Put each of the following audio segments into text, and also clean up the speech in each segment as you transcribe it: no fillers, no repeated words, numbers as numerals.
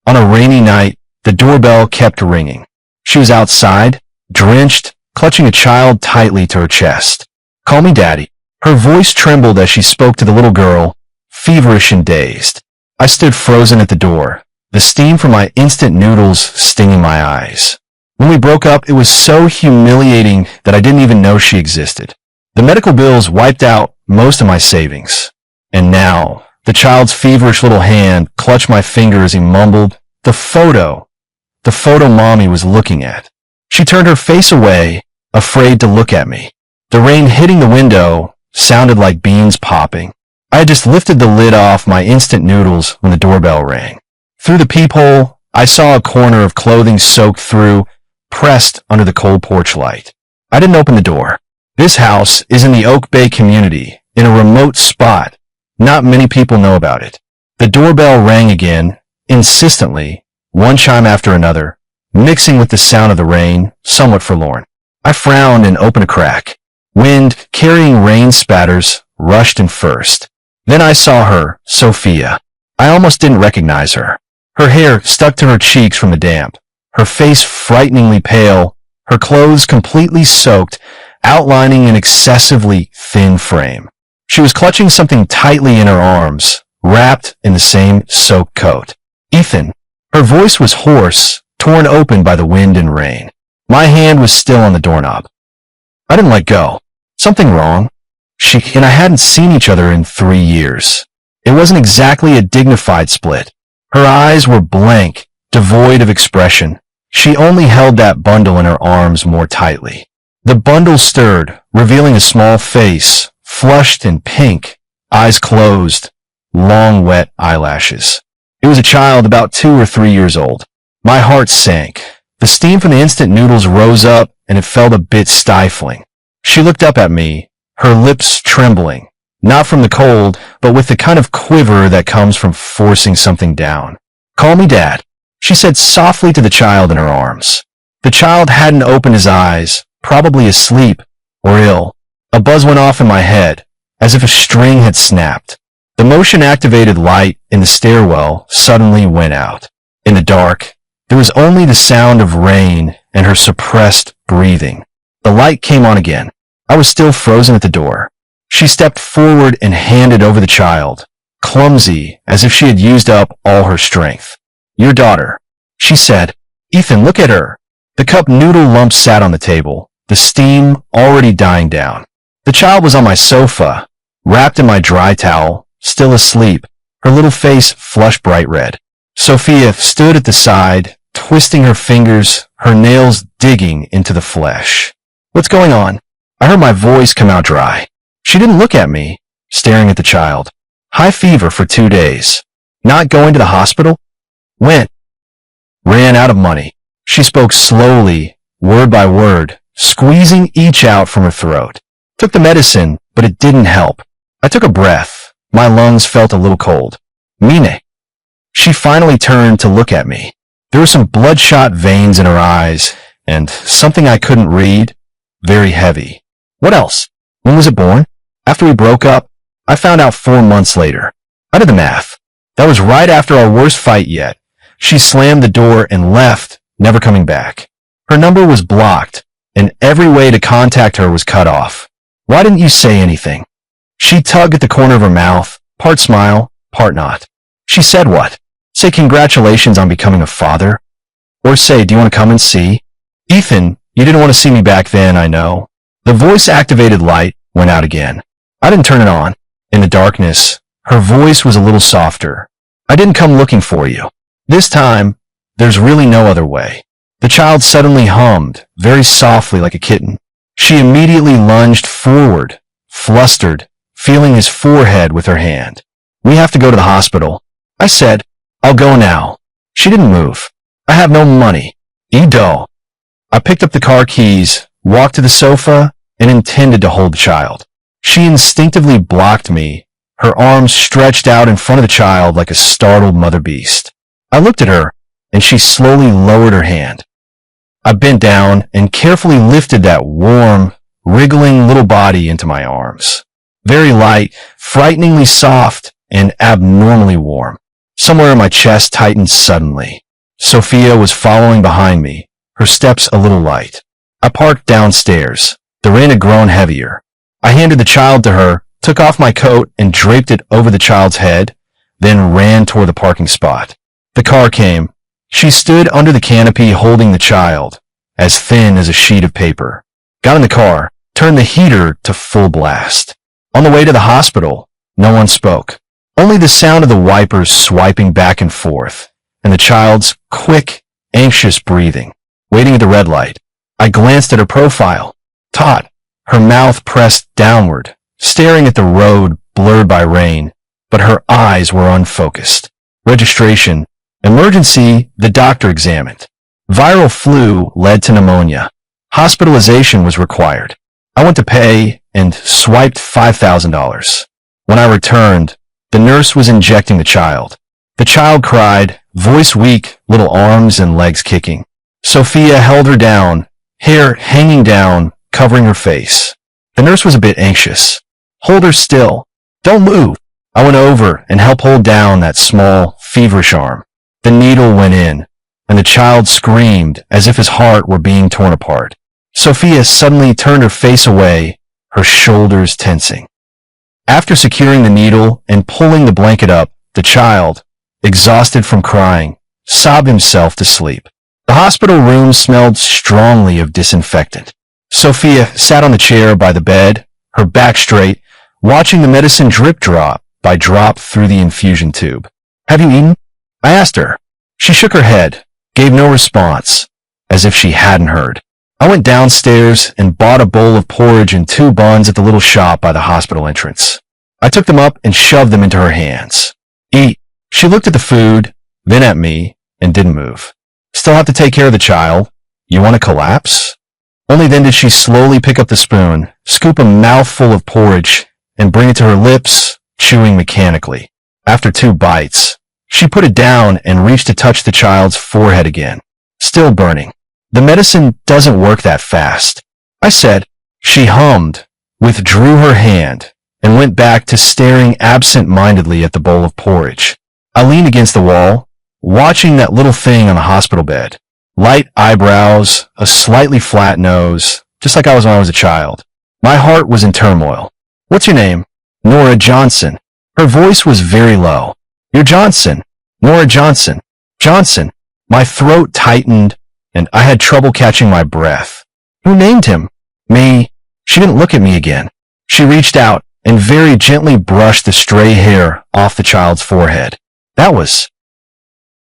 On a rainy night, the doorbell kept ringing. She was outside, drenched, clutching a child tightly to her chest. "Call me Daddy." Her voice trembled as she spoke to the little girl, feverish and dazed. I stood frozen at the door, the steam from my instant noodles stinging my eyes. When we broke up, it was so humiliating that I didn't even know she existed. The medical bills wiped out most of my savings. And now, the child's feverish little hand clutched my finger as he mumbled, The photo Mommy was looking at. She turned her face away, afraid to look at me. The rain hitting the window sounded like beans popping. I had just lifted the lid off my instant noodles when the doorbell rang. Through the peephole, I saw a corner of clothing soaked through, pressed under the cold porch light. I didn't open the door. This house is in the Oak Bay community, in a remote spot. Not many people know about it. The doorbell rang again, insistently, one chime after another, mixing with the sound of the rain, somewhat forlorn. I frowned and opened a crack. Wind, carrying rain spatters, rushed in first. Then I saw her, Sophia. I almost didn't recognize her. Her hair stuck to her cheeks from the damp, her face frighteningly pale, her clothes completely soaked, outlining an excessively thin frame. She was clutching something tightly in her arms, wrapped in the same soaked coat. "Ethan." Her voice was hoarse, torn open by the wind and rain. My hand was still on the doorknob. I didn't let go. Something wrong. She and I hadn't seen each other in 3 years. It wasn't exactly a dignified split. Her eyes were blank, devoid of expression. She only held that bundle in her arms more tightly. The bundle stirred, revealing a small face, flushed and pink, eyes closed, long wet eyelashes. It was a child about 2 or 3 years old. My heart sank. The steam from the instant noodles rose up, and it felt a bit stifling. She looked up at me, her lips trembling, not from the cold, but with the kind of quiver that comes from forcing something down. "Call me Dad," she said softly to the child in her arms. The child hadn't opened his eyes, probably asleep or ill. A buzz went off in my head, as if a string had snapped. The motion-activated light in the stairwell suddenly went out. In the dark, there was only the sound of rain and her suppressed breathing. The light came on again. I was still frozen at the door. She stepped forward and handed over the child, clumsy, as if she had used up all her strength. "Your daughter," she said. "Ethan, look at her." The cup noodle lump sat on the table, the steam already dying down. The child was on my sofa, wrapped in my dry towel, still asleep, her little face flushed bright red. Sophia stood at the side, twisting her fingers, her nails digging into the flesh. "What's going on?" I heard my voice come out dry. She didn't look at me, staring at the child. "High fever for 2 days. Not going to the hospital?" "Went. Ran out of money." She spoke slowly, word by word, squeezing each out from her throat. "Took the medicine, but it didn't help." I took a breath. My lungs felt a little cold. "Mine." She finally turned to look at me. There were some bloodshot veins in her eyes, and something I couldn't read, very heavy. "What else? When was it born?" "After we broke up. I found out 4 months later." I did the math. That was right after our worst fight yet. She slammed the door and left, never coming back. Her number was blocked, and every way to contact her was cut off. "Why didn't you say anything?" She tugged at the corner of her mouth, part smile, part not. She said what? Say congratulations on becoming a father? Or say, do you want to come and see? "Ethan, you didn't want to see me back then, I know." The voice-activated light went out again. I didn't turn it on. In the darkness, her voice was a little softer. "I didn't come looking for you. This time, there's really no other way." The child suddenly hummed, very softly like a kitten. She immediately lunged forward, flustered, feeling his forehead with her hand. "We have to go to the hospital." I said, "I'll go now." She didn't move. "I have no money." "Edo." I picked up the car keys, walked to the sofa, and intended to hold the child. She instinctively blocked me, her arms stretched out in front of the child like a startled mother beast. I looked at her, and she slowly lowered her hand. I bent down and carefully lifted that warm, wriggling little body into my arms. Very light, frighteningly soft, and abnormally warm. Somewhere in my chest tightened suddenly. Sophia was following behind me, her steps a little light. I parked downstairs. The rain had grown heavier. I handed the child to her, took off my coat and draped it over the child's head, then ran toward the parking spot. The car came. She stood under the canopy holding the child, as thin as a sheet of paper. Got in the car, turned the heater to full blast. On the way to the hospital, no one spoke. Only the sound of the wipers swiping back and forth, and the child's quick, anxious breathing. Waiting at the red light, I glanced at her profile. Taut, her mouth pressed downward, staring at the road blurred by rain, but her eyes were unfocused. Registration. Emergency, the doctor examined. Viral flu led to pneumonia. Hospitalization was required. I went to pay and swiped $5,000. When I returned, the nurse was injecting the child. The child cried, voice weak, little arms and legs kicking. Sophia held her down, hair hanging down, covering her face. The nurse was a bit anxious. Hold her still. Don't move. I went over and helped hold down that small, feverish arm. The needle went in, and the child screamed as if his heart were being torn apart. Sophia suddenly turned her face away, her shoulders tensing. After securing the needle and pulling the blanket up, the child, exhausted from crying, sobbed himself to sleep. The hospital room smelled strongly of disinfectant. Sophia sat on the chair by the bed, her back straight, watching the medicine drip drop by drop through the infusion tube. Have you eaten? I asked her. She shook her head, gave no response, as if she hadn't heard. I went downstairs and bought a bowl of porridge and 2 buns at the little shop by the hospital entrance. I took them up and shoved them into her hands. Eat. She looked at the food, then at me, and didn't move. Still have to take care of the child. You want to collapse? Only then did she slowly pick up the spoon, scoop a mouthful of porridge, and bring it to her lips, chewing mechanically. After 2 bites, she put it down and reached to touch the child's forehead again. Still burning. The medicine doesn't work that fast. I said. She hummed, withdrew her hand, and went back to staring absent-mindedly at the bowl of porridge. I leaned against the wall, watching that little thing on the hospital bed. Light eyebrows, a slightly flat nose, just like I was when I was a child. My heart was in turmoil. What's your name? Nora Johnson. Her voice was very low. You're Johnson. Nora Johnson. Johnson. My throat tightened, and I had trouble catching my breath. Who named him? Me. She didn't look at me again. She reached out and very gently brushed the stray hair off the child's forehead. That was...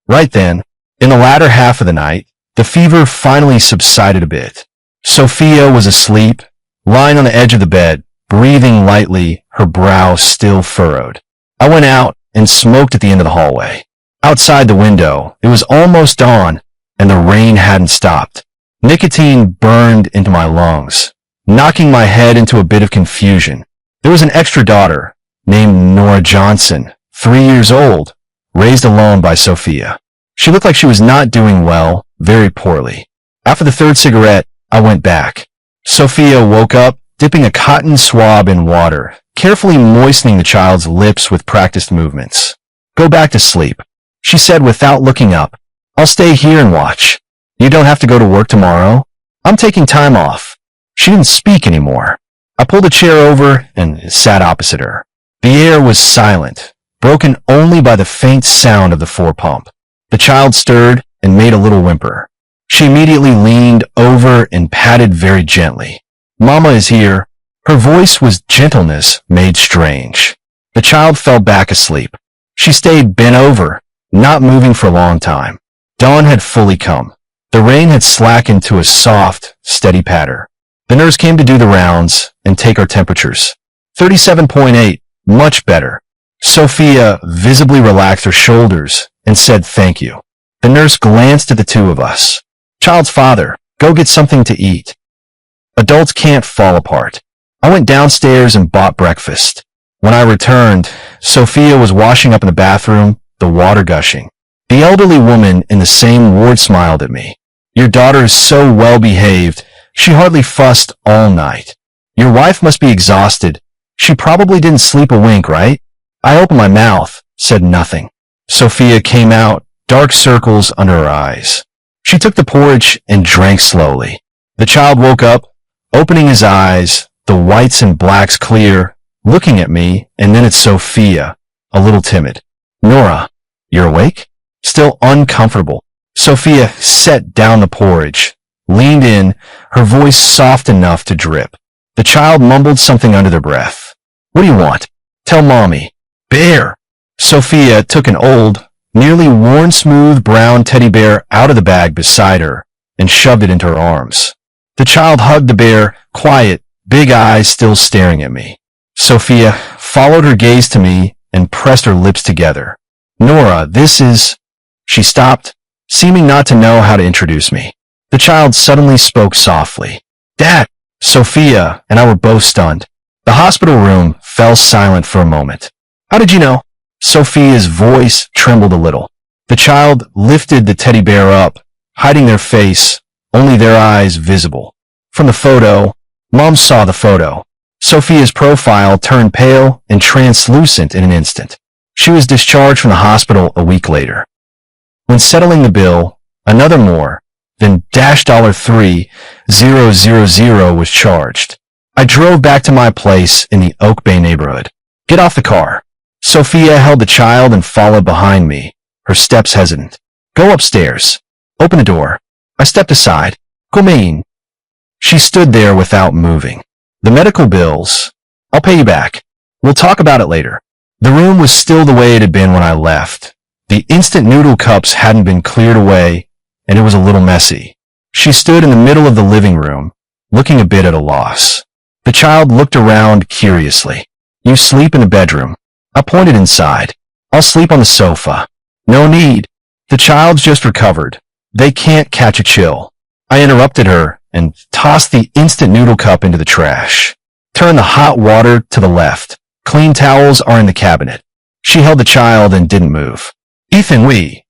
Right then, in the latter half of the night, the fever finally subsided a bit. Sophia was asleep, lying on the edge of the bed, breathing lightly, her brow still furrowed. I went out and smoked at the end of the hallway. Outside the window, it was almost dawn, and the rain hadn't stopped. Nicotine burned into my lungs, knocking my head into a bit of confusion. There was an extra daughter, named Nora Johnson, 3 years old, raised alone by Sophia. She looked like she was not doing well, very poorly. After the 3rd cigarette, I went back. Sophia woke up, dipping a cotton swab in water, carefully moistening the child's lips with practiced movements. Go back to sleep, she said without looking up. I'll stay here and watch. You don't have to go to work tomorrow. I'm taking time off. She didn't speak anymore. I pulled a chair over and sat opposite her. The air was silent, broken only by the faint sound of the 4-pump. The child stirred and made a little whimper. She immediately leaned over and patted very gently. Mama is here. Her voice was gentleness made strange. The child fell back asleep. She stayed bent over, not moving for a long time. Dawn had fully come. The rain had slackened to a soft, steady patter. The nurse came to do the rounds and take our temperatures. 37.8, much better. Sophia visibly relaxed her shoulders and said thank you. The nurse glanced at the 2 of us. Child's father, go get something to eat. Adults can't fall apart. I went downstairs and bought breakfast. When I returned, Sophia was washing up in the bathroom, the water gushing. The elderly woman in the same ward smiled at me. Your daughter is so well behaved. She hardly fussed all night. Your wife must be exhausted. She probably didn't sleep a wink, right? I opened my mouth, said nothing. Sophia came out, dark circles under her eyes. She took the porridge and drank slowly. The child woke up, opening his eyes, the whites and blacks clear, looking at me and then at Sophia, a little timid. Nora, you're awake? Still uncomfortable. Sophia set down the porridge, leaned in, her voice soft enough to drip. The child mumbled something under their breath. What do you want? Tell mommy. Bear. Sophia took an old, nearly worn smooth brown teddy bear out of the bag beside her and shoved it into her arms. The child hugged the bear, quiet, big eyes still staring at me. Sophia followed her gaze to me and pressed her lips together. Nora, this is... She stopped, seeming not to know how to introduce me. The child suddenly spoke softly. Dad! Sophia and I were both stunned. The hospital room fell silent for a moment. How did you know? Sophia's voice trembled a little. The child lifted the teddy bear up, hiding their face, only their eyes visible. From the photo, Mom saw the photo. Sophia's profile turned pale and translucent in an instant. She was discharged from the hospital a week later. When settling the bill, another more than $3,000 was charged. I drove back to my place in the Oak Bay neighborhood. Get off the car. Sophia held the child and followed behind me, her steps hesitant. Go upstairs. Open the door. I stepped aside. Come in. She stood there without moving. The medical bills. I'll pay you back. We'll talk about it later. The room was still the way it had been when I left. The instant noodle cups hadn't been cleared away, and it was a little messy. She stood in the middle of the living room, looking a bit at a loss. The child looked around curiously. You sleep in the bedroom. I pointed inside. I'll sleep on the sofa. No need. The child's just recovered. They can't catch a chill. I interrupted her and tossed the instant noodle cup into the trash. Turn the hot water to the left. Clean towels are in the cabinet. She held the child and didn't move. Ethan, we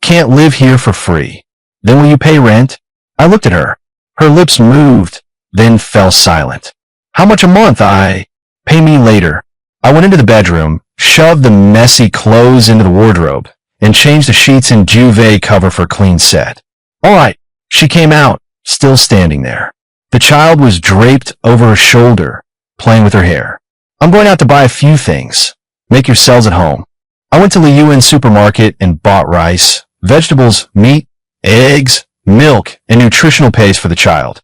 can't live here for free. Then will you pay rent? I looked at her. Her lips moved, then fell silent. How much a month? Pay me later. I went into the bedroom, shoved the messy clothes into the wardrobe, and changed the sheets and duvet cover for a clean set. All right. She came out, still standing there. The child was draped over her shoulder, playing with her hair. I'm going out to buy a few things. Make yourselves at home. I went to the UN supermarket and bought rice, vegetables, meat, eggs, milk, and nutritional paste for the child.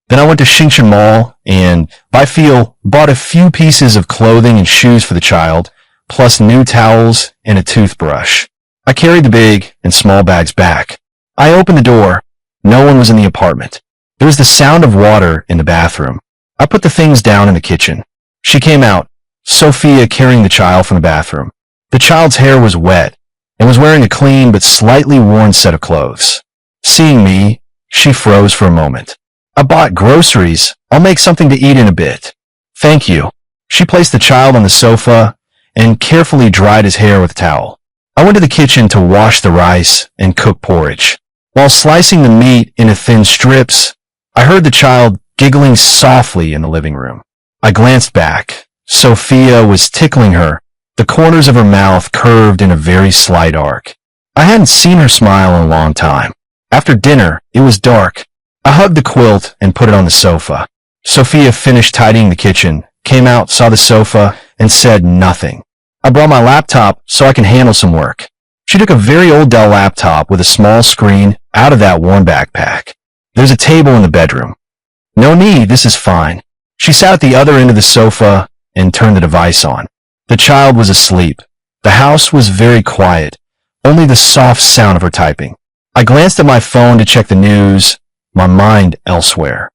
Then I went to Shingshan Mall and, by feel, bought a few pieces of clothing and shoes for the child, plus new towels and a toothbrush. I carried the big and small bags back. I opened the door. No one was in the apartment. There was the sound of water in the bathroom. I put the things down in the kitchen. She came out, Sophia carrying the child from the bathroom. The child's hair was wet and was wearing a clean but slightly worn set of clothes. Seeing me, she froze for a moment. I bought groceries. I'll make something to eat in a bit. Thank you. She placed the child on the sofa and carefully dried his hair with a towel. I went to the kitchen to wash the rice and cook porridge. While slicing the meat into thin strips, I heard the child giggling softly in the living room. I glanced back. Sophia was tickling her, the corners of her mouth curved in a very slight arc. I hadn't seen her smile in a long time. After dinner, it was dark. I hugged the quilt and put it on the sofa. Sophia finished tidying the kitchen, came out, saw the sofa, and said nothing. I brought my laptop so I can handle some work. She took a very old Dell laptop with a small screen out of that worn backpack. There's a table in the bedroom. No need, this is fine. She sat at the other end of the sofa and turned the device on. The child was asleep. The house was very quiet, only the soft sound of her typing. I glanced at my phone to check the news, my mind elsewhere.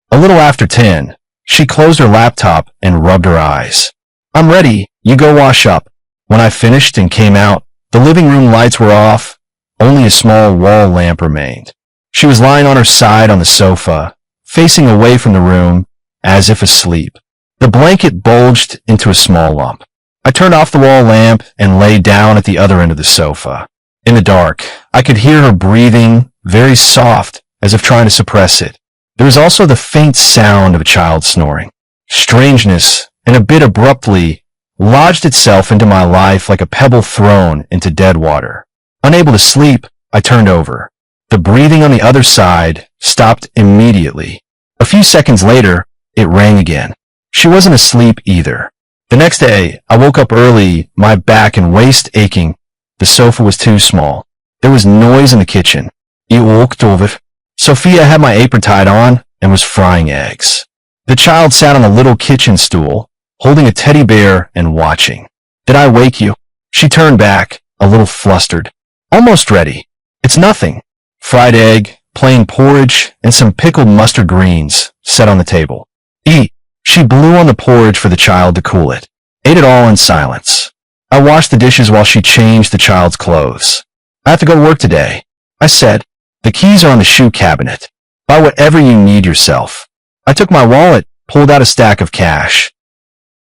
A little after 10, she closed her laptop and rubbed her eyes. I'm ready, you go wash up. When I finished and came out, the living room lights were off, only a small wall lamp remained. She was lying on her side on the sofa, facing away from the room, as if asleep. The blanket bulged into a small lump. I turned off the wall lamp and lay down at the other end of the sofa. In the dark, I could hear her breathing, very soft, as if trying to suppress it. There was also the faint sound of a child snoring. Strangeness, and a bit abruptly, lodged itself into my life like a pebble thrown into dead water. Unable to sleep, I turned over. The breathing on the other side stopped immediately. A few seconds later, it rang again. She wasn't asleep either. The next day, I woke up early, my back and waist aching. The sofa was too small. There was noise in the kitchen. Ik walked over. Sophia had my apron tied on and was frying eggs. The child sat on a little kitchen stool, holding a teddy bear and watching. Did I wake you? She turned back, a little flustered. Almost ready. It's nothing. Fried egg, plain porridge, and some pickled mustard greens set on the table. Eat. She blew on the porridge for the child to cool it. Ate it all in silence. I washed the dishes while she changed the child's clothes. I have to go to work today, I said. The keys are on the shoe cabinet. Buy whatever you need yourself. I took my wallet, pulled out a stack of cash.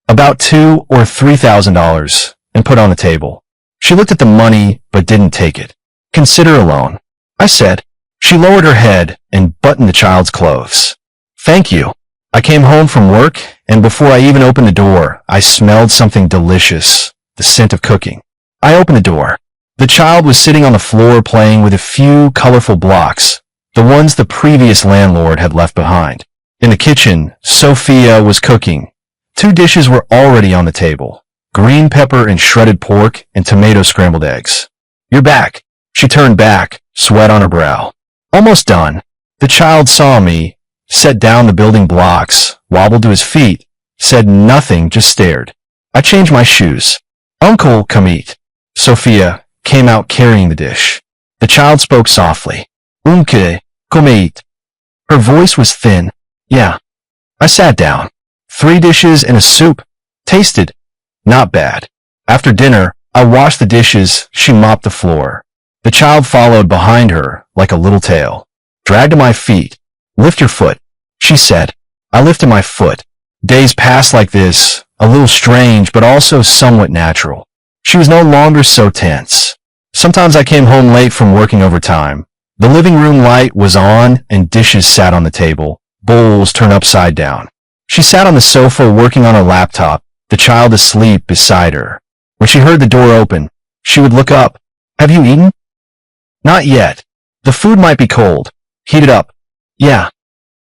About $2,000 or $3,000, and put on the table. She looked at the money, but didn't take it. Consider a loan, I said. She lowered her head and buttoned the child's clothes. Thank you. I came home from work, and before I even opened the door, I smelled something delicious, the scent of cooking. I opened the door. The child was sitting on the floor playing with a few colorful blocks, the ones the previous landlord had left behind. In the kitchen, Sophia was cooking. 2 dishes were already on the table, green pepper and shredded pork and tomato scrambled eggs. You're back. She turned back, sweat on her brow. Almost done. The child saw me, set down the building blocks, wobbled to his feet, said nothing, just stared. I changed my shoes. Uncle, come eat. Sophia came out carrying the dish. The child spoke softly. Uncle, come eat. Her voice was thin. Yeah. I sat down. 3 dishes and a soup. Tasted. Not bad. After dinner, I washed the dishes. She mopped the floor. The child followed behind her like a little tail. Dragged to my feet. Lift your foot, she said. I lifted my foot. Days passed like this, a little strange, but also somewhat natural. She was no longer so tense. Sometimes I came home late from working overtime. The living room light was on and dishes sat on the table, bowls turned upside down. She sat on the sofa working on her laptop, the child asleep beside her. When she heard the door open, she would look up. Have you eaten? Not yet. The food might be cold. Heat it up. Yeah.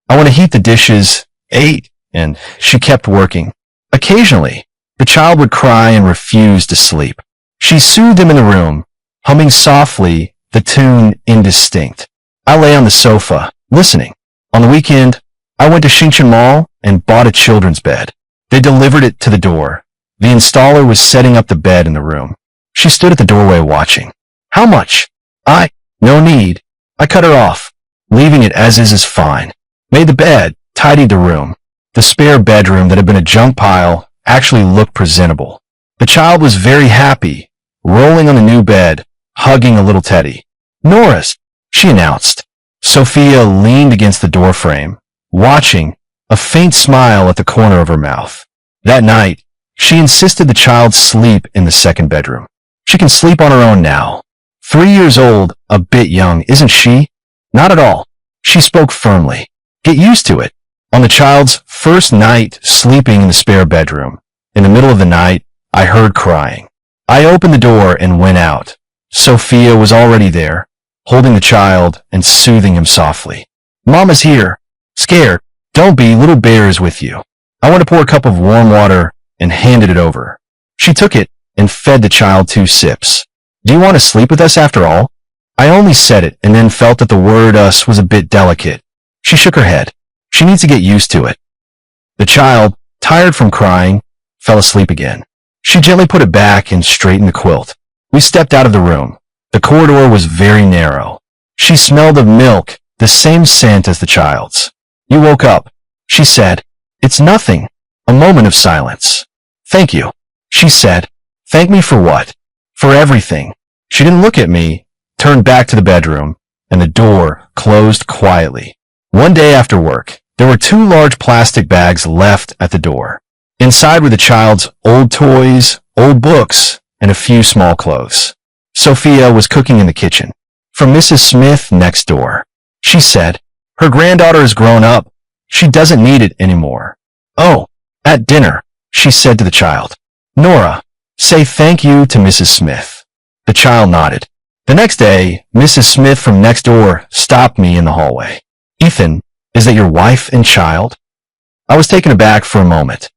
I want to heat the dishes. Ate. And she kept working. Occasionally, the child would cry and refuse to sleep. She soothed him in the room, humming softly, the tune indistinct. I lay on the sofa, listening. On the weekend, I went to Shinshin Mall and bought a children's bed. They delivered it to the door. The installer was setting up the bed in the room. She stood at the doorway watching. How much? No need. I cut her off. Leaving it as is fine. Made the bed, tidied the room. The spare bedroom that had been a junk pile actually looked presentable. The child was very happy, rolling on the new bed, hugging a little teddy. Norris, she announced. Sophia leaned against the doorframe, watching, a faint smile at the corner of her mouth. That night, she insisted the child sleep in the second bedroom. She can sleep on her own now. 3 years old, a bit young, isn't she? Not at all. She spoke firmly. Get used to it. On the child's first night sleeping in the spare bedroom, in the middle of the night, I heard crying. I opened the door and went out. Sophia was already there, holding the child and soothing him softly. Mama's here. Scared. Don't be, little bear is with you. I went to pour a cup of warm water and handed it over. She took it and fed the child 2 sips. Do you want to sleep with us after all? I only said it and then felt that the word us was a bit delicate. She shook her head. She needs to get used to it. The child, tired from crying, fell asleep again. She gently put it back and straightened the quilt. We stepped out of the room. The corridor was very narrow. She smelled of milk, the same scent as the child's. You woke up, she said. It's nothing. A moment of silence. Thank you, she said. Thank me for what? For everything. She didn't look at me, turned back to the bedroom, and the door closed quietly. One day after work, there were 2 large plastic bags left at the door. Inside were the child's old toys, old books, and a few small clothes. Sophia was cooking in the kitchen. From Mrs. Smith next door. She said, her granddaughter is grown up. She doesn't need it anymore. Oh, at dinner, she said to the child. Nora, say thank you to Mrs. Smith. The child nodded. The next day, Mrs. Smith from next door stopped me in the hallway. Ethan, is that your wife and child? I was taken aback for a moment.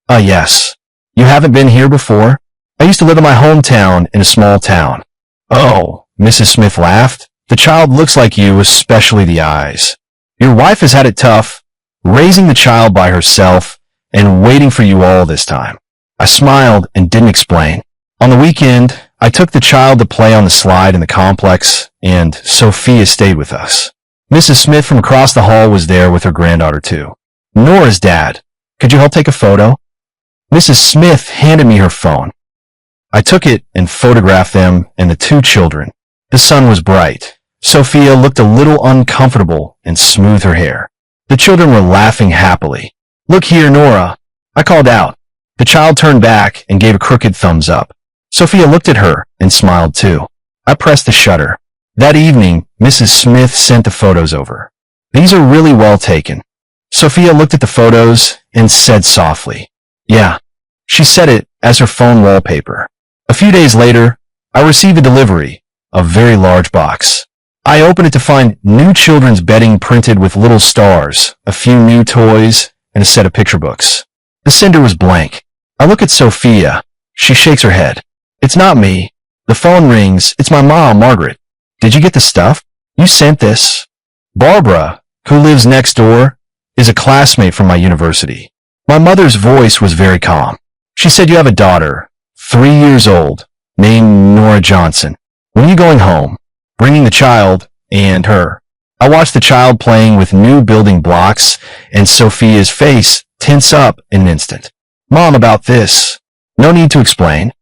Yes. You haven't been here before? I used to live in my hometown in a small town. Oh, Mrs. Smith laughed. The child looks like you, especially the eyes. Your wife has had it tough, raising the child by herself and waiting for you all this time. I smiled and didn't explain. On the weekend, I took the child to play on the slide in the complex, and Sophia stayed with us. Mrs. Smith from across the hall was there with her granddaughter too. Nora's dad. Could you help take a photo? Mrs. Smith handed me her phone. I took it and photographed them and the two children. The sun was bright. Sophia looked a little uncomfortable and smoothed her hair. The children were laughing happily. Look here, Nora. I called out. The child turned back and gave a crooked thumbs up. Sophia looked at her and smiled too. I pressed the shutter. That evening, Mrs. Smith sent the photos over. These are really well taken. Sophia looked at the photos and said softly, yeah. She said it as her phone wallpaper. A few days later, I received a delivery, a very large box. I opened it to find new children's bedding printed with little stars, a few new toys, and a set of picture books. The sender was blank. I look at Sophia. She shakes her head. It's not me. The phone rings. It's my mom, Margaret. Did you get the stuff? You sent this? Barbara, who lives next door, is a classmate from my university. My mother's voice was very calm. She said you have a daughter, 3 years old, named Nora Johnson. When are you going home? Bringing the child and her. I watched the child playing with new building blocks and Sophia's face tense up in an instant. Mom, about this. No need to explain.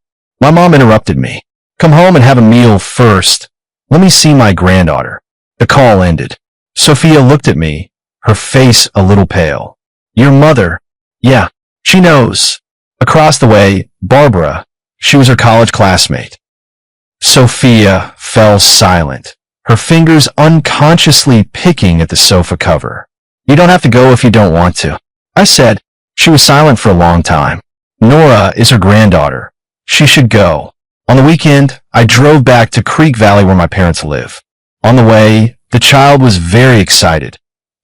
My mom interrupted me. Come home and have a meal first. Let me see my granddaughter. The call ended. Sophia looked at me, her face a little pale. Your mother? Yeah, she knows. Across the way, Barbara. She was her college classmate. Sophia fell silent, her fingers unconsciously picking at the sofa cover. You don't have to go if you don't want to. I said. She was silent for a long time. Nora is her granddaughter. She should go. On the weekend, I drove back to Creek Valley where my parents live. On the way, the child was very excited,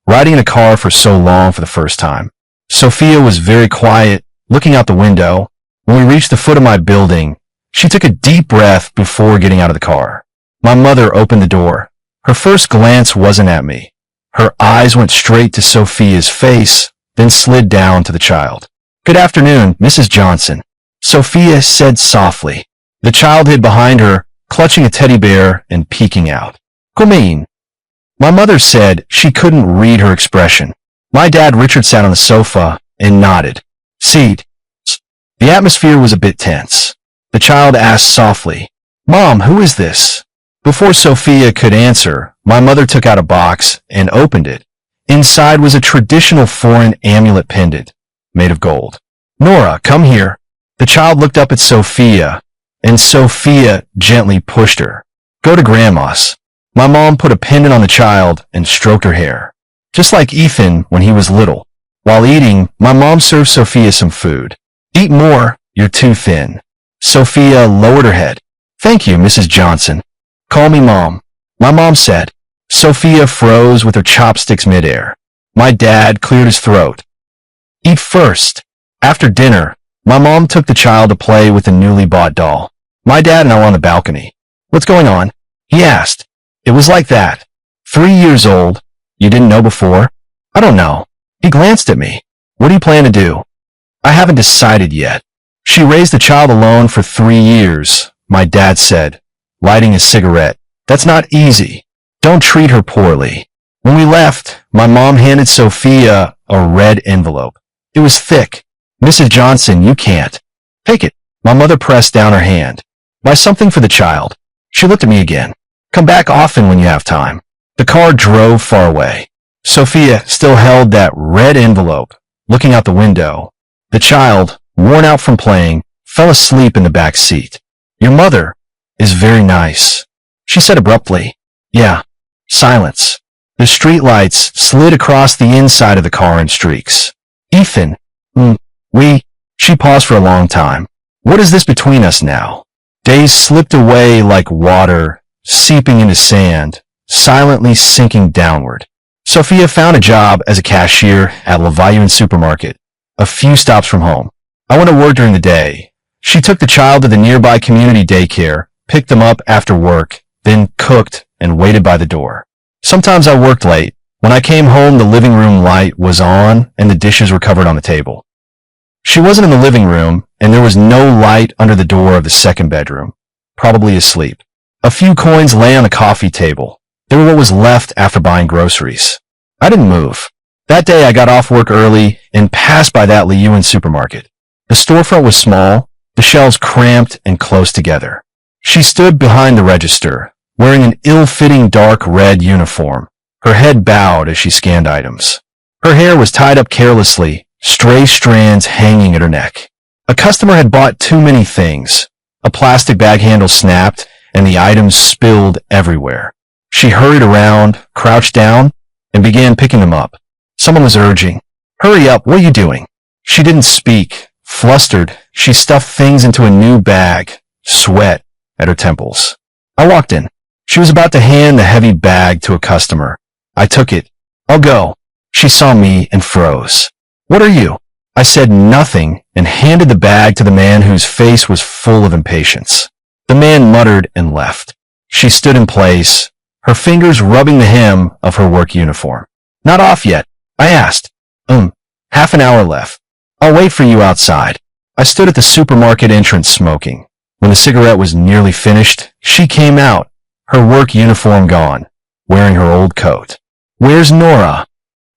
riding in a car for so long for the first time. Sophia was very quiet, looking out the window. When we reached the foot of my building, she took a deep breath before getting out of the car. My mother opened the door. Her first glance wasn't at me. Her eyes went straight to Sophia's face, then slid down to the child. Good afternoon, Mrs. Johnson, Sophia said softly. The child hid behind her, clutching a teddy bear and peeking out. Come. My mother said she couldn't read her expression. My dad Richard sat on the sofa and nodded. Seat. The atmosphere was a bit tense. The child asked softly, Mom, who is this? Before Sophia could answer, my mother took out a box and opened it. Inside was a traditional foreign amulet pendant, made of gold. Nora, come here. The child looked up at Sophia, and Sophia gently pushed her. Go to Grandma's. My mom put a pendant on the child and stroked her hair, just like Ethan when he was little. While eating, my mom served Sophia some food. Eat more, you're too thin. Sophia lowered her head. Thank you, Mrs. Johnson. Call me Mom. My mom said. Sophia froze with her chopsticks midair. My dad cleared his throat. Eat first. After dinner, my mom took the child to play with a newly bought doll. My dad and I were on the balcony. What's going on? He asked. It was like that. 3 years old. You didn't know before? I don't know. He glanced at me. What do you plan to do? I haven't decided yet. She raised the child alone for 3 years, my dad said, lighting a cigarette. That's not easy. Don't treat her poorly. When we left, my mom handed Sophia a red envelope. It was thick. Mrs. Johnson, you can't. Take it. My mother pressed down her hand. Buy something for the child. She looked at me again. Come back often when you have time. The car drove far away. Sophia still held that red envelope, looking out the window. The child, worn out from playing, fell asleep in the back seat. Your mother is very nice, she said abruptly. Yeah. Silence. The streetlights slid across the inside of the car in streaks. Ethan, she paused for a long time. What is this between us now? Days slipped away like water, seeping into sand, silently sinking downward. Sophia found a job as a cashier at Vanavond supermarket, a few stops from home. I went to work during the day. She took the child to the nearby community daycare, picked them up after work, then cooked and waited by the door. Sometimes I worked late. When I came home, the living room light was on and the dishes were covered on the table. She wasn't in the living room, and there was no light under the door of the second bedroom, probably asleep. A few coins lay on the coffee table. They were what was left after buying groceries. I didn't move. That day I got off work early and passed by that Liuan supermarket. The storefront was small, the shelves cramped and close together. She stood behind the register, wearing an ill-fitting dark red uniform, her head bowed as she scanned items. Her hair was tied up carelessly, stray strands hanging at her neck. A customer had bought too many things. A plastic bag handle snapped, and the items spilled everywhere. She hurried around, crouched down, and began picking them up. Someone was urging, "Hurry up, what are you doing?" She didn't speak. Flustered, she stuffed things into a new bag, sweat at her temples. I walked in. She was about to hand the heavy bag to a customer. I took it. "I'll go." She saw me and froze. "What are you?" I said nothing and handed the bag to the man whose face was full of impatience. The man muttered and left. She stood in place, her fingers rubbing the hem of her work uniform. "Not off yet?" I asked. Half an hour left. I'll wait for you outside." I stood at the supermarket entrance smoking. When the cigarette was nearly finished, she came out, her work uniform gone, wearing her old coat. "Where's Nora?"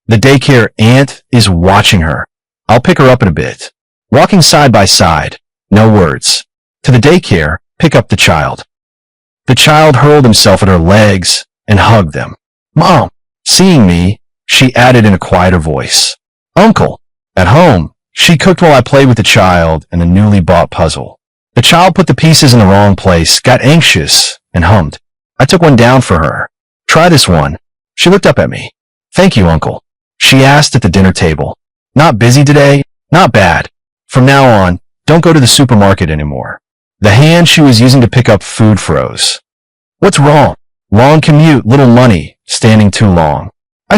"The daycare aunt is watching her. I'll pick her up in a bit." Walking side by side, no words. To the daycare, pick up the child. The child hurled himself at her legs and hugged them. "Mom." Seeing me, she added in a quieter voice, "Uncle." At home, she cooked while I played with the child and the newly bought puzzle. The child put the pieces in the wrong place, got anxious, and hummed. I took one down for her. "Try this one." She looked up at me. "Thank you, Uncle." She asked at the dinner table. "Not busy today?" "Not bad. From now on, don't go to the supermarket anymore." The hand she was using to pick up food froze. "What's wrong?" "Long commute, little money, standing too long." I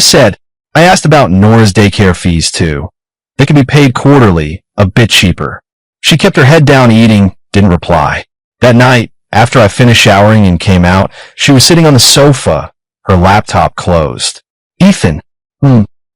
asked about Nora's daycare fees too. They could be paid quarterly, a bit cheaper. She kept her head down eating, didn't reply. That night, after I finished showering and came out, she was sitting on the sofa, her laptop closed. "Ethan."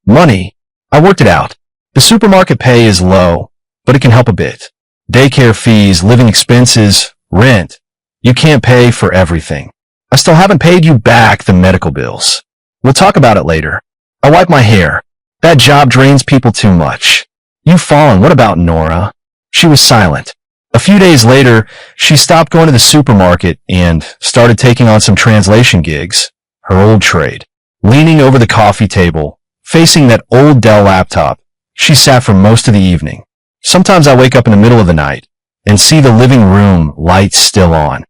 Money. I worked it out. The supermarket pay is low, but it can help a bit. Daycare fees, living expenses, rent. You can't pay for everything. I still haven't paid you back the medical bills. We'll talk about it later. I wipe my hair. That job drains people too much. You've fallen. What about Nora? She was silent. A few days later, she stopped going to the supermarket and started taking on some translation gigs, her old trade. Leaning over the coffee table, facing that old Dell laptop, she sat for most of the evening. Sometimes I wake up in the middle of the night and see the living room lights still on.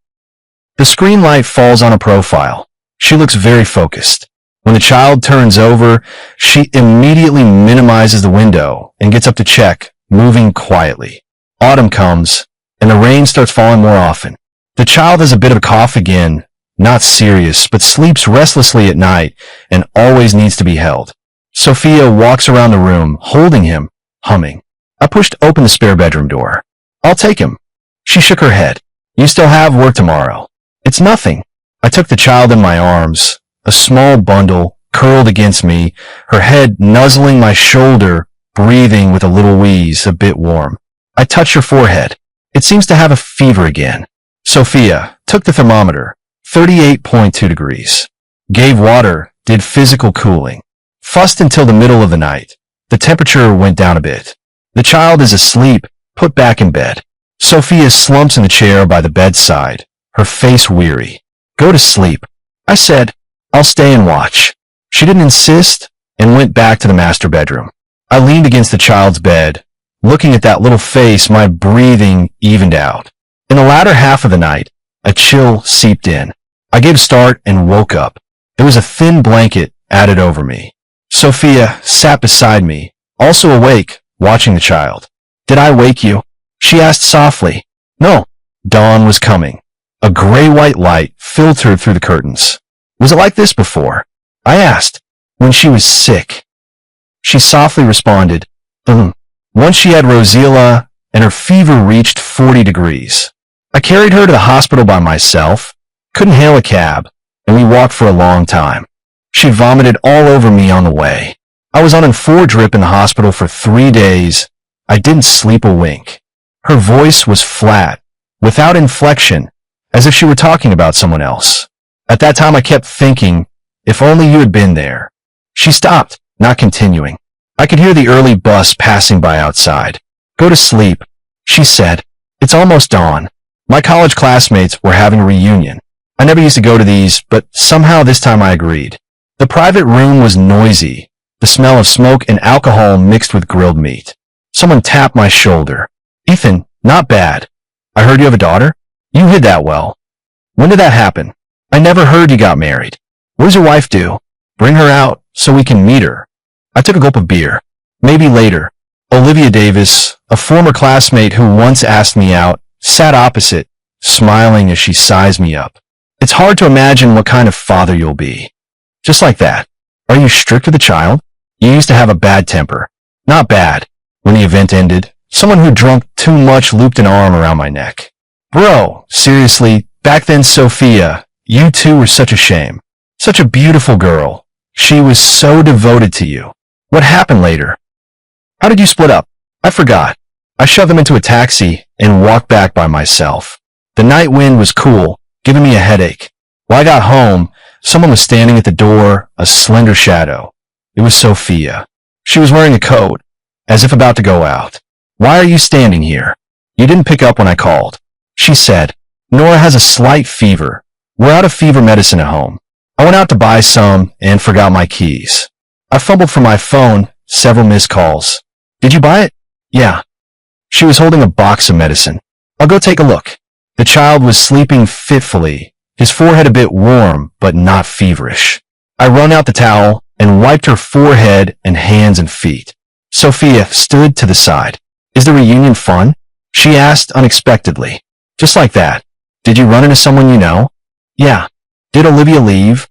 The screen light falls on a profile. She looks very focused. When the child turns over, she immediately minimizes the window and gets up to check, moving quietly. Autumn comes, and the rain starts falling more often. The child has a bit of a cough again, not serious, but sleeps restlessly at night and always needs to be held. Sophia walks around the room, holding him, humming. I pushed open the spare bedroom door. "I'll take him." She shook her head. "You still have work tomorrow." "It's nothing." I took the child in my arms, a small bundle, curled against me, her head nuzzling my shoulder, breathing with a little wheeze, a bit warm. I touched her forehead. "It seems to have a fever again." Sophia took the thermometer, 38.2 degrees. Gave water, did physical cooling. Fussed until the middle of the night. The temperature went down a bit. The child is asleep, put back in bed. Sophia slumps in the chair by the bedside, her face weary. "Go to sleep." I said, "I'll stay and watch." She didn't insist and went back to the master bedroom. I leaned against the child's bed. Looking at that little face, my breathing evened out. In the latter half of the night, a chill seeped in. I gave a start and woke up. There was a thin blanket added over me. Sophia sat beside me, also awake, watching the child. "Did I wake you?" she asked softly. No, dawn was coming. A gray-white light filtered through the curtains. Was it like this before? I asked. When she was sick. She softly responded, Once she had rosella and her fever reached 40 degrees. I carried her to the hospital by myself, couldn't hail a cab, and we walked for a long time. She vomited all over me on the way. I was on an 4-drip in the hospital for 3 days. I didn't sleep a wink. Her voice was flat, without inflection, as if she were talking about someone else. At that time I kept thinking, if only you had been there. She stopped, not continuing. I could hear the early bus passing by outside. Go to sleep, she said. It's almost dawn. My college classmates were having a reunion. I never used to go to these, but somehow this time I agreed. The private room was noisy, the smell of smoke and alcohol mixed with grilled meat. Someone tapped my shoulder. Ethan, not bad. I heard you have a daughter? You hid that well. When did that happen? I never heard you got married. What does your wife do? Bring her out so we can meet her. I took a gulp of beer. Maybe later. Olivia Davis, a former classmate who once asked me out, sat opposite, smiling as she sized me up. It's hard to imagine what kind of father you'll be. Just like that. Are you strict with the child? You used to have a bad temper. Not bad. When the event ended, someone who drank too much looped an arm around my neck. Bro, seriously, back then Sophia, you two were such a shame. Such a beautiful girl. She was so devoted to you. What happened later? How did you split up? I forgot. I shoved them into a taxi and walked back by myself. The night wind was cool, giving me a headache. When I got home, someone was standing at the door, a slender shadow. It was Sophia. She was wearing a coat, as if about to go out. Why are you standing here? You didn't pick up when I called. She said, Nora has a slight fever. We're out of fever medicine at home. I went out to buy some and forgot my keys. I fumbled for my phone, several missed calls. Did you buy it? Yeah. She was holding a box of medicine. I'll go take a look. The child was sleeping fitfully, his forehead a bit warm, but not feverish. I wrung out the towel and wiped her forehead and hands and feet. Sophia stood to the side. Is the reunion fun? She asked unexpectedly. Just like that. Did you run into someone you know? Yeah. Did Olivia leave?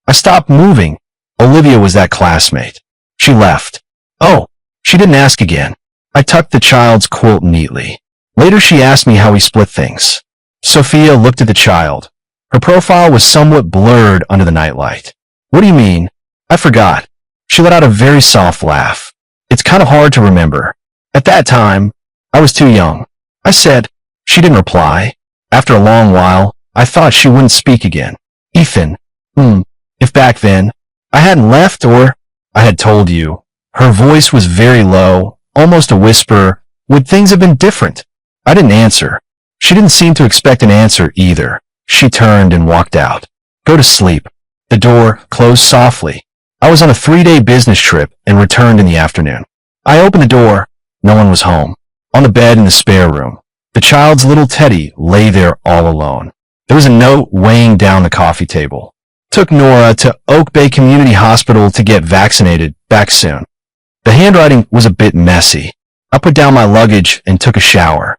I stopped moving. Olivia was that classmate. She left. Oh, she didn't ask again. I tucked the child's quilt neatly. Later she asked me how we split things. Sophia looked at the child. Her profile was somewhat blurred under the nightlight. What do you mean? I forgot. She let out a very soft laugh. It's kind of hard to remember. At that time, I was too young. I said. She didn't reply. After a long while, I thought she wouldn't speak again. Ethan. If back then, I hadn't left or I had told you. Her voice was very low, almost a whisper. Would things have been different? I didn't answer. She didn't seem to expect an answer either. She turned and walked out. Go to sleep. The door closed softly. I was on a 3-day business trip and returned in the afternoon. I opened the door. No one was home. On the bed in the spare room, the child's little Teddy lay there all alone. There was a note weighing down the coffee table. Took Nora to Oak Bay Community Hospital to get vaccinated, back soon. The handwriting was a bit messy. I put down my luggage and took a shower.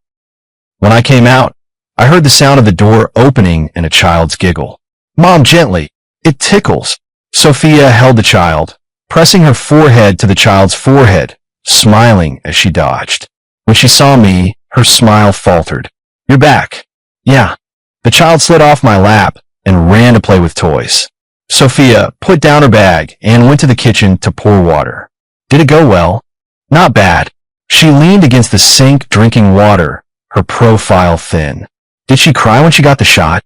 When I came out, I heard the sound of the door opening and a child's giggle. Mom, gently. It tickles. Sophia held the child, pressing her forehead to the child's forehead, smiling as she dodged. When she saw me, her smile faltered. You're back. Yeah. The child slid off my lap and ran to play with toys. Sophia put down her bag and went to the kitchen to pour water. Did it go well? Not bad. She leaned against the sink drinking water, her profile thin. Did she cry when she got the shot?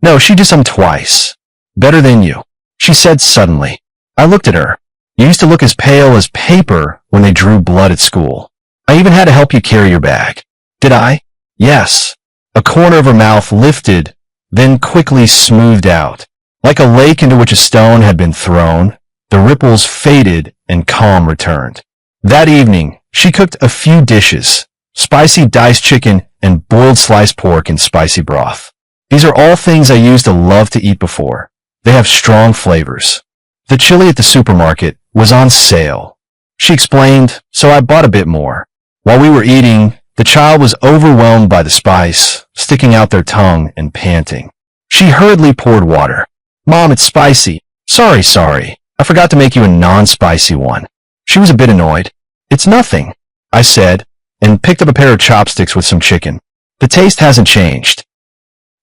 No, she just twice. Better than you, she said suddenly. I looked at her. You used to look as pale as paper when they drew blood at school. I even had to help you carry your bag. Did I? Yes. A corner of her mouth lifted, then quickly smoothed out. Like a lake into which a stone had been thrown, the ripples faded and calm returned. That evening, she cooked a few dishes, spicy diced chicken and boiled sliced pork in spicy broth. These are all things I used to love to eat before. They have strong flavors. The chili at the supermarket was on sale. She explained, so I bought a bit more. While we were eating, The child was overwhelmed by the spice, sticking out their tongue and panting. She hurriedly poured water. Mom, it's spicy. Sorry. I forgot to make you a non-spicy one. She was a bit annoyed. It's nothing, I said, and picked up a pair of chopsticks with some chicken. The taste hasn't changed.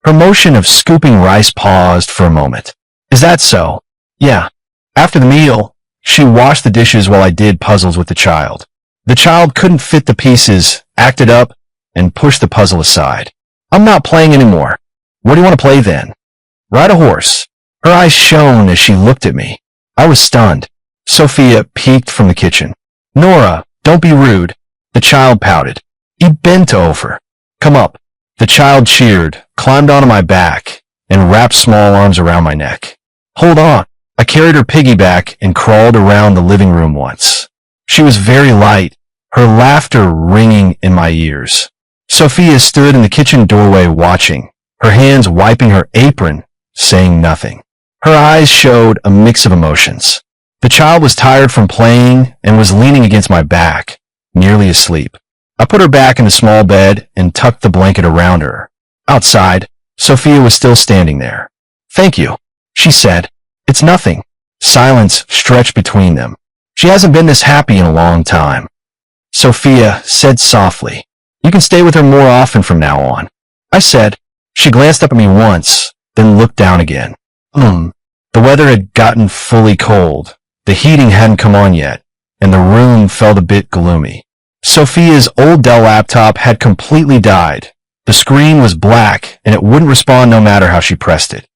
Her motion of scooping rice paused for a moment. Is that so? Yeah. After the meal, she washed the dishes while I did puzzles with the child. The child couldn't fit the pieces, acted up, and pushed the puzzle aside. I'm not playing anymore. What do you want to play then? Ride a horse. Her eyes shone as she looked at me. I was stunned. Sophia peeked from the kitchen. Nora, don't be rude. The child pouted. He bent over. Come up. The child cheered, climbed onto my back, and wrapped small arms around my neck. Hold on. I carried her piggyback and crawled around the living room once. She was very light, her laughter ringing in my ears. Sophia stood in the kitchen doorway watching, her hands wiping her apron, saying nothing. Her eyes showed a mix of emotions. The child was tired from playing and was leaning against my back, nearly asleep. I put her back in the small bed and tucked the blanket around her. Outside, Sophia was still standing there. Thank you, she said. It's nothing. Silence stretched between them. She hasn't been this happy in a long time. Sophia said softly, you can stay with her more often from now on. I said. She glanced up at me once, then looked down again. The weather had gotten fully cold. The heating hadn't come on yet, and the room felt a bit gloomy. Sophia's old Dell laptop had completely died. The screen was black, and it wouldn't respond no matter how she pressed it.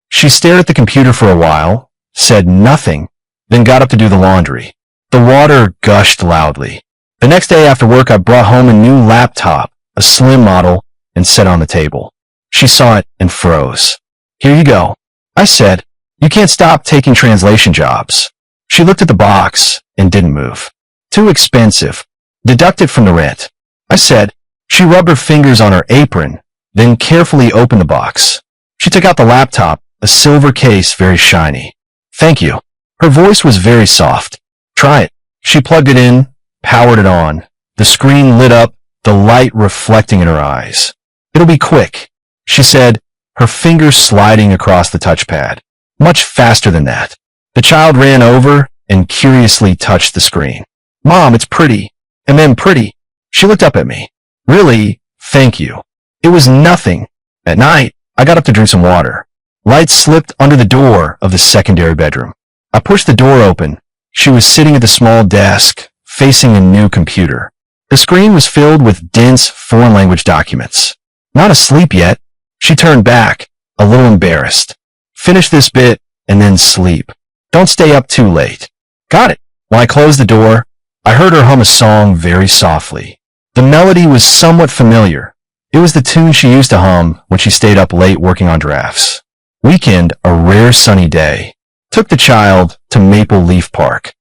She stared at the computer for a while, said nothing, then got up to do the laundry. The water gushed loudly. The next day after work, I brought home a new laptop, a slim model, and set on the table. She saw it and froze. Here you go. I said, you can't stop taking translation jobs. She looked at the box and didn't move. Too expensive. Deduct it from the rent. I said. She rubbed her fingers on her apron, then carefully opened the box. She took out the laptop, a silver case very shiny. Thank you. Her voice was very soft. Try it. She plugged it in, powered it on. The screen lit up, the light reflecting in her eyes. It'll be quick, she said, her fingers sliding across the touchpad. Much faster than that. The child ran over and curiously touched the screen. Mom, it's pretty. And then pretty. She looked up at me. Really? Thank you. It was nothing. At night, I got up to drink some water. Light slipped under the door of the secondary bedroom. I pushed the door open. She was sitting at the small desk, facing a new computer. The screen was filled with dense foreign language documents. Not asleep yet. She turned back, a little embarrassed. Finish this bit and then sleep. Don't stay up too late. Got it. When I closed the door, I heard her hum a song very softly. The melody was somewhat familiar. It was the tune she used to hum when she stayed up late working on drafts. Weekend, a rare sunny day. Took the child to Maple Leaf Park.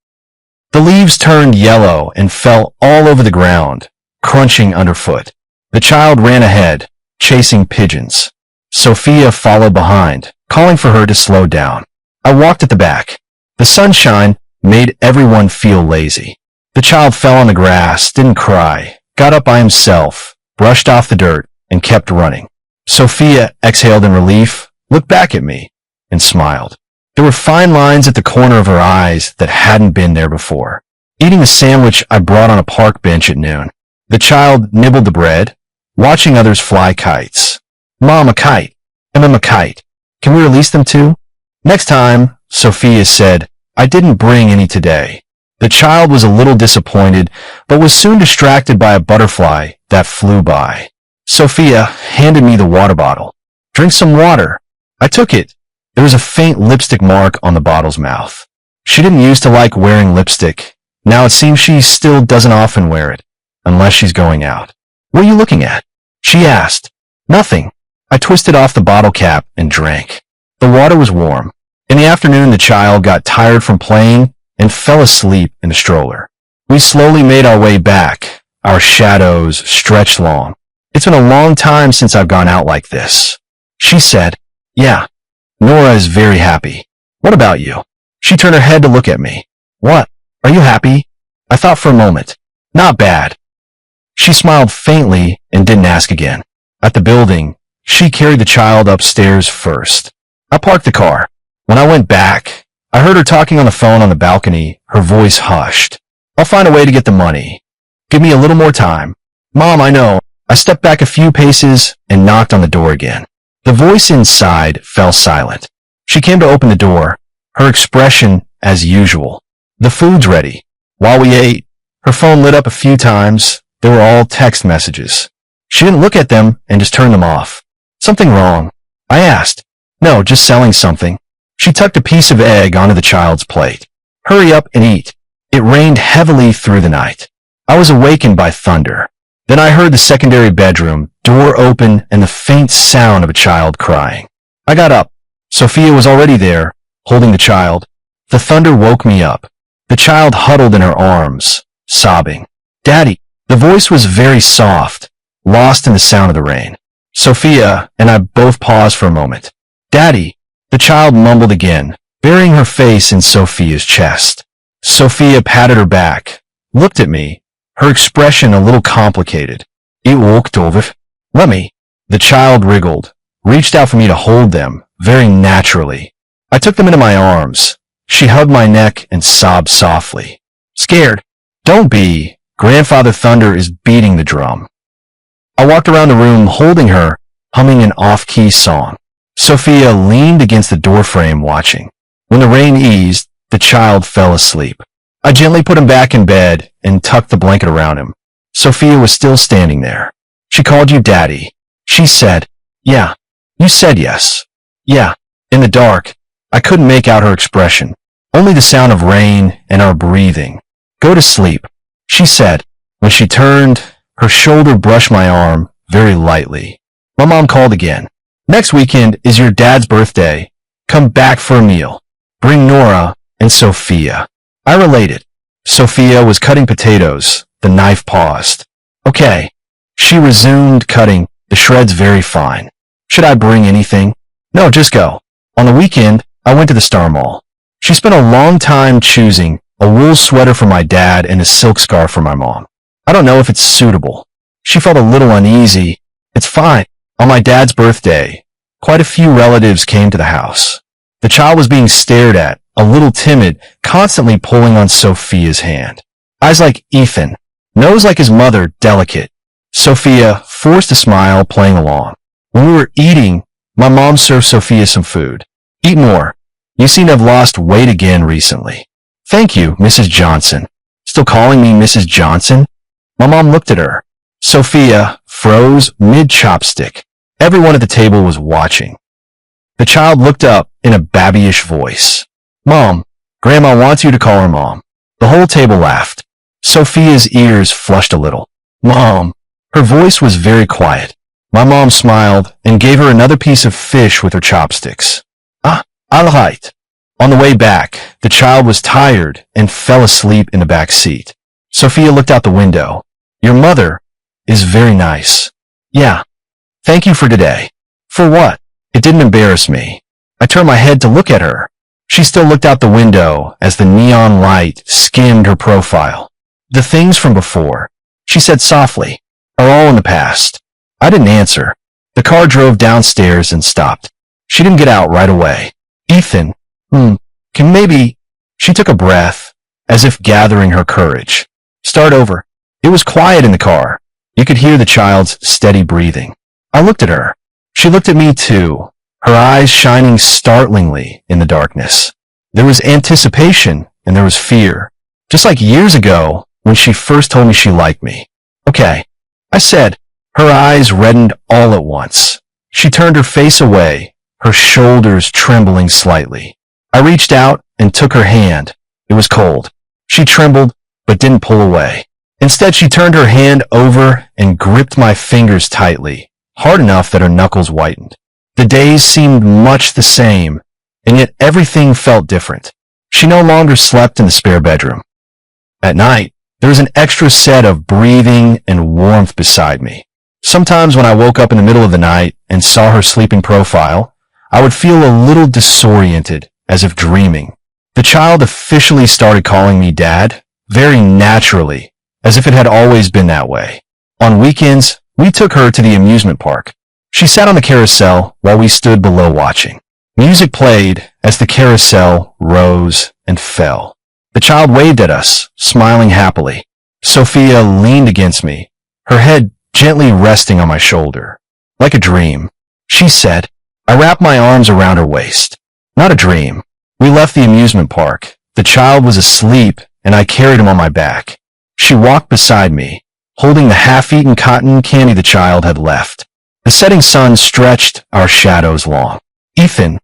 The leaves turned yellow and fell all over the ground, crunching underfoot. The child ran ahead, chasing pigeons. Sophia followed behind, calling for her to slow down. I walked at the back. The sunshine made everyone feel lazy. The child fell on the grass, didn't cry, got up by himself, brushed off the dirt, and kept running. Sophia exhaled in relief, looked back at me, and smiled. There were fine lines at the corner of her eyes that hadn't been there before. Eating a sandwich I brought on a park bench at noon. The child nibbled the bread, watching others fly kites. Mom, a kite. A kite. Can we release them too? Next time, Sophia said, I didn't bring any today. The child was a little disappointed, but was soon distracted by a butterfly that flew by. Sophia handed me the water bottle. Drink some water. I took it. There was a faint lipstick mark on the bottle's mouth. She didn't used to like wearing lipstick. Now it seems she still doesn't often wear it, unless she's going out. What are you looking at? She asked. Nothing. I twisted off the bottle cap and drank. The water was warm. In the afternoon, the child got tired from playing and fell asleep in the stroller. We slowly made our way back, our shadows stretched long. It's been a long time since I've gone out like this. She said, yeah. Nora is very happy. What about you? She turned her head to look at me. What? Are you happy? I thought for a moment. Not bad. She smiled faintly and didn't ask again. At the building, she carried the child upstairs first. I parked the car. When I went back, I heard her talking on the phone on the balcony, her voice hushed. I'll find a way to get the money. Give me a little more time. Mom, I know. I stepped back a few paces and knocked on the door again. The voice inside fell silent. She came to open the door, her expression as usual. The food's ready. While we ate, her phone lit up a few times. They were all text messages. She didn't look at them and just turned them off. Something wrong? I asked. No, just selling something. She tucked a piece of egg onto the child's plate. Hurry up and eat. It rained heavily through the night. I was awakened by thunder. Then I heard the secondary bedroom door open and the faint sound of a child crying. I got up. Sophia was already there, holding the child. The thunder woke me up. The child huddled in her arms, sobbing. Daddy. The voice was very soft, lost in the sound of the rain. Sophia and I both paused for a moment. Daddy. The child mumbled again, burying her face in Sophia's chest. Sophia patted her back, looked at me, her expression a little complicated. It walked over. Let me. The child wriggled, reached out for me to hold them, very naturally. I took them into my arms. She hugged my neck and sobbed softly. Scared? Don't be. Grandfather Thunder is beating the drum. I walked around the room holding her, humming an off-key song. Sophia leaned against the doorframe watching. When the rain eased, the child fell asleep. I gently put him back in bed and tucked the blanket around him. Sophia was still standing there. She called you Daddy. She said, yeah. You said yes. Yeah. In the dark, I couldn't make out her expression. Only the sound of rain and our breathing. Go to sleep, she said. When she turned, her shoulder brushed my arm very lightly. My mom called again. Next weekend is your dad's birthday. Come back for a meal. Bring Nora and Sophia. I related. Sophia was cutting potatoes. The knife paused. Okay. She resumed cutting, the shreds very fine. Should I bring anything? No, just go. On the weekend, I went to the Star Mall. She spent a long time choosing a wool sweater for my dad and a silk scarf for my mom. I don't know if it's suitable. She felt a little uneasy. It's fine. On my dad's birthday, quite a few relatives came to the house. The child was being stared at, a little timid, constantly pulling on Sophia's hand. Eyes like Ethan, nose like his mother, delicate. Sophia forced a smile, playing along. When we were eating, my mom served Sophia some food. Eat more. You seem to have lost weight again recently. Thank you, Mrs. Johnson. Still calling me Mrs. Johnson? My mom looked at her. Sophia froze mid-chopstick. Everyone at the table was watching. The child looked up in a babyish voice. Mom, Grandma wants you to call her Mom. The whole table laughed. Sophia's ears flushed a little. Mom. Her voice was very quiet. My mom smiled and gave her another piece of fish with her chopsticks. All right. On the way back, the child was tired and fell asleep in the back seat. Sophia looked out the window. Your mother is very nice. Yeah. Thank you for today. For what? It didn't embarrass me. I turned my head to look at her. She still looked out the window as the neon light skimmed her profile. The things from before, she said softly, are all in the past. I didn't answer. The car drove downstairs and stopped. She didn't get out right away. Ethan, can maybe... She took a breath, as if gathering her courage. Start over. It was quiet in the car. You could hear the child's steady breathing. I looked at her. She looked at me too, her eyes shining startlingly in the darkness. There was anticipation and there was fear, just like years ago when she first told me she liked me. Okay, I said. Her eyes reddened all at once. She turned her face away, her shoulders trembling slightly. I reached out and took her hand. It was cold. She trembled, but didn't pull away. Instead, she turned her hand over and gripped my fingers tightly, hard enough that her knuckles whitened. The days seemed much the same, and yet everything felt different. She no longer slept in the spare bedroom. At night, there was an extra set of breathing and warmth beside me. Sometimes when I woke up in the middle of the night and saw her sleeping profile, I would feel a little disoriented, as if dreaming. The child officially started calling me Dad, very naturally, as if it had always been that way. On weekends, we took her to the amusement park. She sat on the carousel while we stood below watching. Music played as the carousel rose and fell. The child waved at us, smiling happily. Sophia leaned against me, her head gently resting on my shoulder. Like a dream, she said. I wrapped my arms around her waist. Not a dream. We left the amusement park. The child was asleep, and I carried him on my back. She walked beside me, holding the half-eaten cotton candy the child had left. The setting sun stretched our shadows long. Ethan,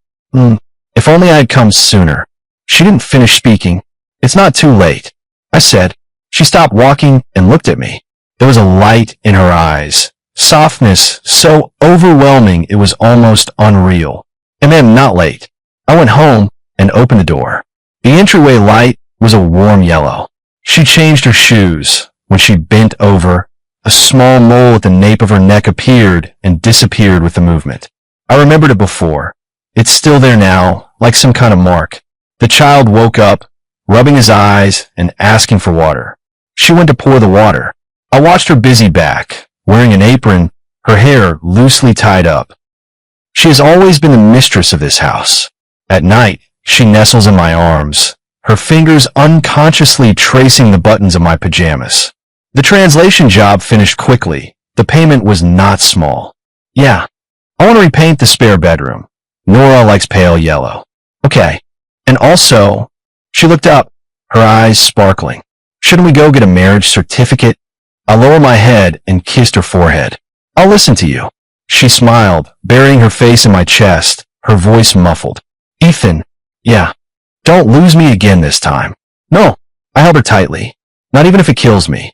if only I had come sooner. She didn't finish speaking. It's not too late, I said. She stopped walking and looked at me. There was a light in her eyes, softness so overwhelming it was almost unreal. And then, not late. I went home and opened the door. The entryway light was a warm yellow. She changed her shoes. When she bent over, a small mole at the nape of her neck appeared and disappeared with the movement. I remembered it before. It's still there now, like some kind of mark. The child woke up, rubbing his eyes and asking for water. She went to pour the water. I watched her busy back, wearing an apron, her hair loosely tied up. She has always been the mistress of this house. At night, she nestles in my arms, her fingers unconsciously tracing the buttons of my pajamas. The translation job finished quickly. The payment was not small. Yeah, I want to repaint the spare bedroom. Nora likes pale yellow. Okay. And also, she looked up, her eyes sparkling. Shouldn't we go get a marriage certificate? I lowered my head and kissed her forehead. I'll listen to you. She smiled, burying her face in my chest, her voice muffled. Ethan, yeah, don't lose me again this time. No, I held her tightly. Not even if it kills me.